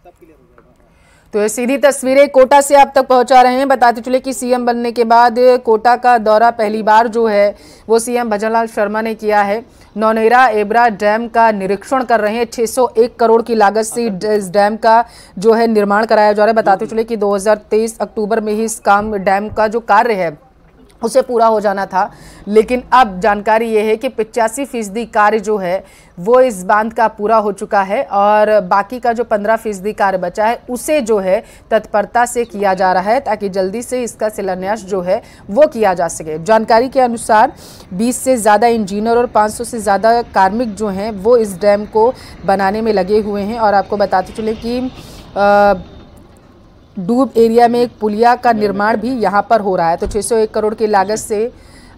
तो ये सीधी तस्वीरें कोटा से आप तक पहुंचा रहे हैं। बताते चले कि सीएम बनने के बाद कोटा का दौरा पहली बार जो है वो सीएम भजनलाल शर्मा ने किया है। नौनेरा एब्रा डैम का निरीक्षण कर रहे हैं। 601 करोड़ की लागत से इस डैम का जो है निर्माण कराया जा रहा है। बताते चले कि 2023 अक्टूबर में ही इस डैम का जो कार्य है उसे पूरा हो जाना था, लेकिन अब जानकारी ये है कि 85% कार्य जो है वो इस बांध का पूरा हो चुका है और बाकी का जो 15% कार्य बचा है उसे जो है तत्परता से किया जा रहा है ताकि जल्दी से इसका शिलान्यास जो है वो किया जा सके। जानकारी के अनुसार 20 से ज़्यादा इंजीनियर और 500 से ज़्यादा कार्मिक जो हैं वो इस डैम को बनाने में लगे हुए हैं। और आपको बताते चले कि डूब एरिया में एक पुलिया का निर्माण भी यहां पर हो रहा है। तो 601 करोड़ की लागत से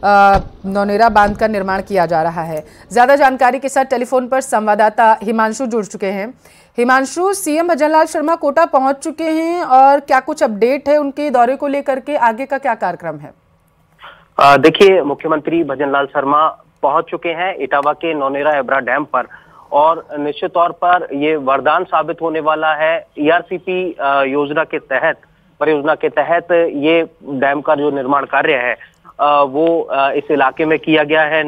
नौनेरा बांध का निर्माण किया जा रहा है। ज्यादा जानकारी के साथ टेलीफोन पर संवाददाता हिमांशु जुड़ चुके हैं। हिमांशु, सीएम भजनलाल शर्मा कोटा पहुंच चुके हैं और क्या कुछ अपडेट है उनके दौरे को लेकर के, आगे का क्या कार्यक्रम है? देखिए, मुख्यमंत्री भजनलाल शर्मा पहुंच चुके हैं इटावा के नौनेरा एब्रा डैम पर और निश्चित तौर पर ये वरदान साबित होने वाला है। ईआरसीपी योजना के तहत, परियोजना के तहत ये डैम का जो निर्माण कार्य है वो इस इलाके में किया गया है।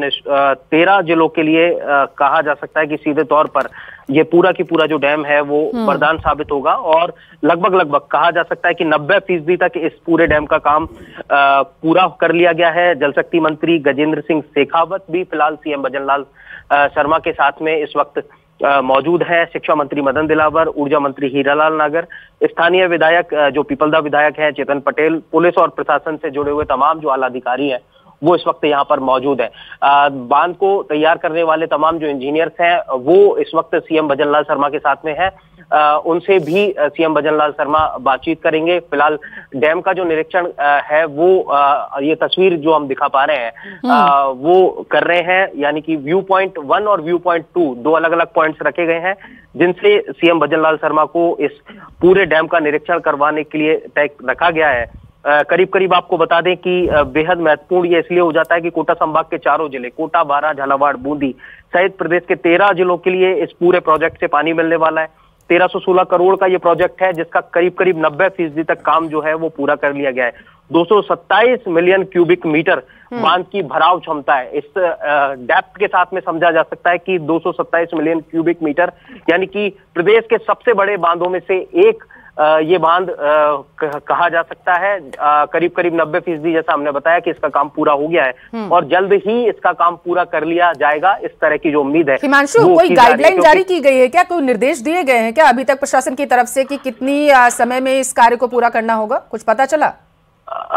13 जिलों के लिए कहा जा सकता है कि सीधे तौर पर ये पूरा की पूरा जो डैम है वो वरदान साबित होगा और लगभग कहा जा सकता है कि 90% तक इस पूरे डैम का काम पूरा कर लिया गया है। जल शक्ति मंत्री गजेंद्र सिंह शेखावत भी फिलहाल सीएम भजनलाल शर्मा के साथ में इस वक्त मौजूद है। शिक्षा मंत्री मदन दिलावर, ऊर्जा मंत्री हीरालाल नागर, स्थानीय विधायक जो पीपलदा विधायक हैं चेतन पटेल, पुलिस और प्रशासन से जुड़े हुए तमाम जो आला अधिकारी हैं वो इस वक्त यहाँ पर मौजूद है। बांध को तैयार करने वाले तमाम जो इंजीनियर्स हैं वो इस वक्त सीएम भजनलाल शर्मा के साथ में है। उनसे भी सीएम भजनलाल शर्मा बातचीत करेंगे। फिलहाल डैम का जो निरीक्षण है वो ये तस्वीर जो हम दिखा पा रहे हैं वो कर रहे हैं, यानी कि व्यू पॉइंट 1 और व्यू पॉइंट 2 दो अलग अलग पॉइंट्स रखे गए हैं जिनसे सीएम भजनलाल शर्मा को इस पूरे डैम का निरीक्षण करवाने के लिए तय रखा गया है। करीब आपको बता दें कि बेहद महत्वपूर्ण ये इसलिए हो जाता है कि कोटा संभाग के चारों जिले कोटा, बारां, झालावाड़, बूंदी सहित प्रदेश के 13 जिलों के लिए इस पूरे प्रोजेक्ट से पानी मिलने वाला है। 1316 करोड़ का ये प्रोजेक्ट है जिसका करीब 90% तक काम जो है वो पूरा कर लिया गया है। 227 मिलियन क्यूबिक मीटर बांध की भराव क्षमता है। इस डेप्थ के साथ में समझा जा सकता है कि 227 मिलियन क्यूबिक मीटर, यानी कि प्रदेश के सबसे बड़े बांधों में से एक ये बांध कहा जा सकता है। करीब 90% जैसा हमने बताया कि इसका काम पूरा हो गया है और जल्द ही इसका काम पूरा कर लिया जाएगा, इस तरह की जो उम्मीद है। हिमांशु, कोई गाइडलाइन जारी की गई है क्या, कोई निर्देश दिए गए हैं क्या अभी तक प्रशासन की तरफ से कि कितनी समय में इस कार्य को पूरा करना होगा, कुछ पता चला?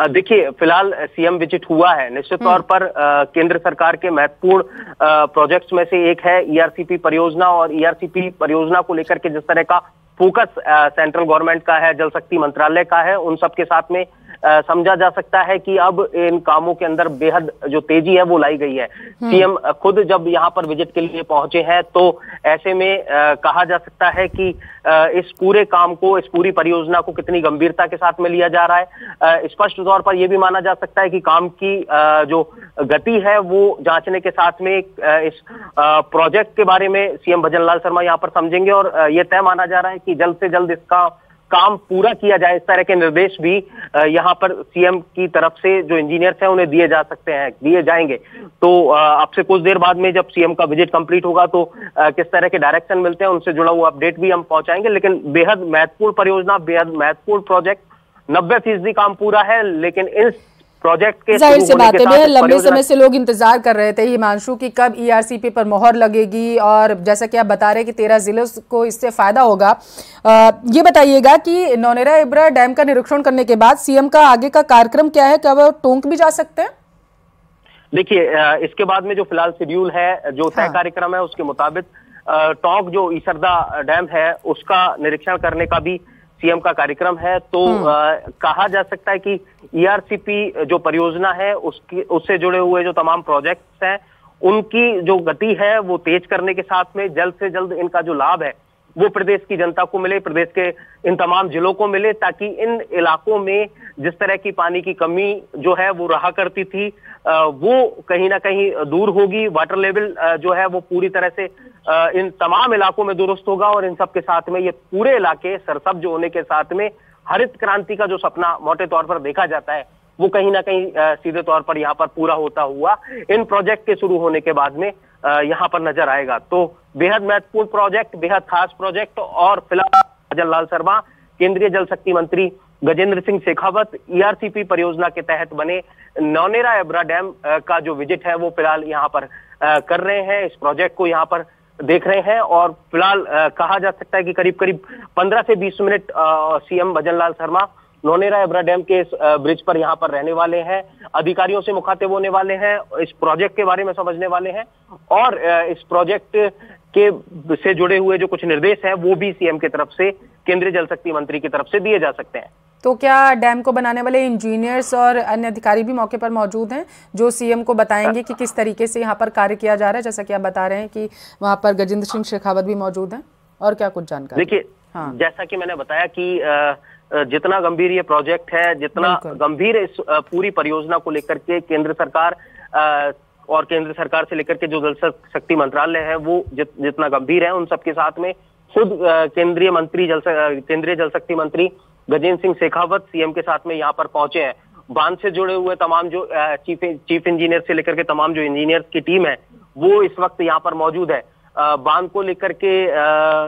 देखिए, फिलहाल सीएम विजिट हुआ है। निश्चित तौर पर केंद्र सरकार के महत्वपूर्ण प्रोजेक्ट्स में से एक है ईआरसीपी परियोजना और ईआरसीपी परियोजना को लेकर के जिस तरह का फोकस सेंट्रल गवर्नमेंट का है, जल शक्ति मंत्रालय का है, उन सब के साथ में समझा जा सकता है कि अब इन कामों के अंदर बेहद जो तेजी है वो लाई गई है। सीएम खुद जब यहाँ पर विजिट के लिए पहुंचे हैं तो ऐसे में कहा जा सकता है कि इस पूरे काम को, इस पूरी परियोजना को कितनी गंभीरता के साथ में लिया जा रहा है। स्पष्ट तौर पर यह भी माना जा सकता है कि काम की जो गति है वो जांचने के साथ में इस प्रोजेक्ट के बारे में सीएम भजनलाल शर्मा यहाँ पर समझेंगे और यह तय माना जा रहा है कि जल्द से जल्द इसका काम पूरा किया जाए। इस तरह के निर्देश भी यहाँ पर सीएम की तरफ से जो इंजीनियर्स हैं उन्हें दिए जा सकते हैं, दिए जाएंगे। तो आपसे कुछ देर बाद में जब सीएम का विजिट कंप्लीट होगा तो किस तरह के डायरेक्शन मिलते हैं उनसे जुड़ा हुआ अपडेट भी हम पहुंचाएंगे। लेकिन बेहद महत्वपूर्ण परियोजना, बेहद महत्वपूर्ण प्रोजेक्ट, 90% काम पूरा है। लेकिन इस प्रोजेक्ट के जाहिर सी बात है, लंबे समय से लोग इंतजार कर रहे थे हिमांशु की कब ईआरसीपी पर मोहर लगेगी और जैसा कि आप बता रहे हैं कि 13 जिलों को इससे फायदा होगा। ये बताइएगा कि नौनेरा एब्रा डैम का निरीक्षण करने के बाद सीएम का आगे का कार्यक्रम क्या है, क्या वो टोंक भी जा सकते हैं? देखिए, इसके बाद में जो फिलहाल शेड्यूल है, जो तय कार्यक्रम है उसके मुताबिक टोंक जो ईसरदा डैम है उसका निरीक्षण करने का भी सीएम का कार्यक्रम है। तो कहा जा सकता है कि ईआरसीपी जो परियोजना है उससे जुड़े हुए जो तमाम प्रोजेक्ट्स हैं उनकी जो गति है वो तेज करने के साथ में जल्द से जल्द इनका जो लाभ है वो प्रदेश की जनता को मिले, प्रदेश के इन तमाम जिलों को मिले, ताकि इन इलाकों में जिस तरह की पानी की कमी जो है वो रहा करती थी वो कहीं ना कहीं दूर होगी। वाटर लेवल जो है वो पूरी तरह से इन तमाम इलाकों में दुरुस्त होगा और इन सब के साथ में ये पूरे इलाके सरसब्ज होने के साथ में हरित क्रांति का जो सपना मोटे तौर पर देखा जाता है वो कहीं ना कहीं सीधे तौर पर यहाँ पर पूरा होता हुआ इन प्रोजेक्ट के शुरू होने के बाद में यहाँ पर नजर आएगा। तो बेहद महत्वपूर्ण प्रोजेक्ट, बेहद खास प्रोजेक्ट। और फिलहाल भजनलाल शर्मा, केंद्रीय जल शक्ति मंत्री गजेंद्र सिंह शेखावत ईआरसीपी परियोजना के तहत बने नौनेरा एब्रा डैम का जो विजिट है वो फिलहाल यहाँ पर कर रहे हैं। इस प्रोजेक्ट को यहाँ पर देख रहे हैं और फिलहाल कहा जा सकता है कि करीब करीब 15 से 20 मिनट सीएम भजनलाल शर्मा नौनेरा एब्रा डैम के इस ब्रिज पर यहाँ पर रहने वाले हैं, अधिकारियों से मुखातिब होने वाले हैं, इस प्रोजेक्ट के बारे में समझने वाले हैं और इस प्रोजेक्ट के से जुड़े हुए जो कुछ निर्देश हैं वो भी सीएम की तरफ से, केंद्रीय जल शक्ति मंत्री की तरफ से दिए जा सकते हैं। तो क्या डैम को बनाने वाले इंजीनियर्स और अन्य अधिकारी भी मौके पर मौजूद हैं जो सीएम को बताएंगे कि किस तरीके से यहाँ पर कार्य किया जा रहा है, जैसा कि आप बता रहे हैं कि वहाँ पर गजेंद्र सिंह शेखावत भी मौजूद हैं, और क्या कुछ जानकारी? देखिए, जैसा कि मैंने बताया कि जितना गंभीर ये प्रोजेक्ट है, जितना गंभीर इस पूरी परियोजना को लेकर के केंद्र सरकार और केंद्र सरकार से लेकर के जो जल शक्ति मंत्रालय है वो जितना गंभीर है, उन सबके साथ में खुद केंद्रीय जल शक्ति मंत्री गजेंद्र सिंह शेखावत सीएम के साथ में यहाँ पर पहुंचे हैं। बांध से जुड़े हुए तमाम जो चीफ इंजीनियर से लेकर के तमाम जो इंजीनियर्स की टीम है वो इस वक्त यहाँ पर मौजूद है। बांध को लेकर के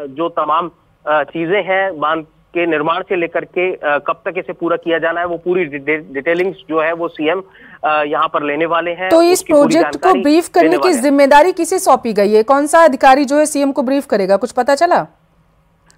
जो तमाम चीजें हैं, बांध के निर्माण से लेकर के कब तक इसे पूरा किया जाना है, वो पूरी डिटेलिंग्स जो है वो सीएम यहाँ पर लेने वाले हैं। तो इस प्रोजेक्ट को ब्रीफ करने की जिम्मेदारी किसे सौंपी गई है? कौन सा अधिकारी जो है सीएम को ब्रीफ करेगा, कुछ पता चला?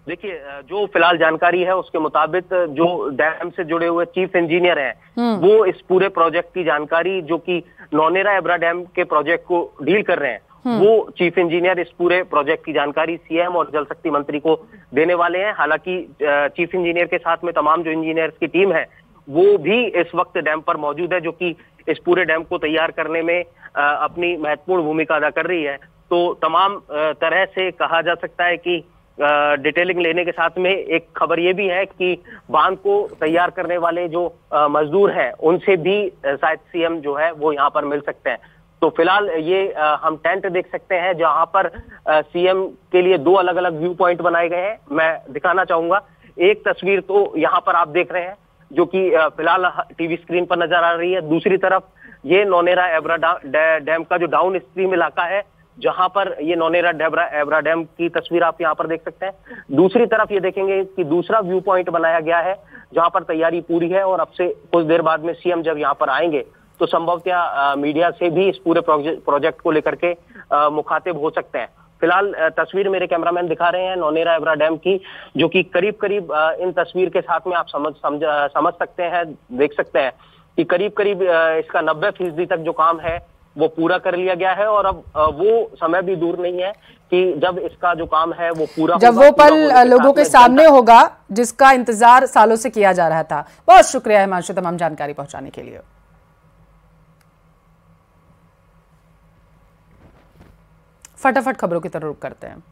देखिए, जो फिलहाल जानकारी है उसके मुताबिक जो डैम से जुड़े हुए चीफ इंजीनियर हैं वो इस पूरे प्रोजेक्ट की जानकारी, जो कि नौनेरा एब्रा डैम के प्रोजेक्ट को डील कर रहे हैं, वो चीफ इंजीनियर इस पूरे प्रोजेक्ट की जानकारी सीएम और जल शक्ति मंत्री को देने वाले हैं। हालांकि चीफ इंजीनियर के साथ में तमाम जो इंजीनियर्स की टीम है वो भी इस वक्त डैम पर मौजूद है, जो कि इस पूरे डैम को तैयार करने में अपनी महत्वपूर्ण भूमिका अदा कर रही है। तो तमाम तरह से कहा जा सकता है कि डिटेलिंग लेने के साथ में एक खबर ये भी है कि बांध को तैयार करने वाले जो मजदूर हैं उनसे भी शायद सीएम जो है वो यहाँ पर मिल सकते हैं। तो फिलहाल ये हम टेंट देख सकते हैं जहां पर सीएम के लिए दो अलग अलग व्यू पॉइंट बनाए गए हैं। मैं दिखाना चाहूंगा, एक तस्वीर तो यहाँ पर आप देख रहे हैं जो कि फिलहाल टीवी स्क्रीन पर नजर आ रही है। दूसरी तरफ ये नौनेरा एब्रा डैम का जो डाउन स्ट्रीम इलाका है जहां पर ये नौनेरा एब्रा डैम की तस्वीर आप यहाँ पर देख सकते हैं। दूसरी तरफ ये देखेंगे कि दूसरा व्यू पॉइंट बनाया गया है जहां पर तैयारी पूरी है और अब से कुछ देर बाद में सीएम जब यहाँ पर आएंगे तो संभवतः मीडिया से भी इस पूरे प्रोजेक्ट को लेकर के मुखातिब हो सकते हैं। फिलहाल तस्वीर मेरे कैमरामैन दिखा रहे हैं नौनेरा एब्रा डैम की, जो कि करीब करीब इन तस्वीर के साथ में आप समझ सकते हैं, देख सकते हैं कि करीब करीब इसका 90% तक जो काम है वो पूरा कर लिया गया है और अब वो समय भी दूर नहीं है कि जब इसका जो काम है वो पूरा जब वो पल लोगों के सामने होगा जिसका इंतजार सालों से किया जा रहा था। बहुत शुक्रिया हिमांशु तमाम जानकारी पहुंचाने के लिए। फटाफट खबरों की तरफ रुख करते हैं।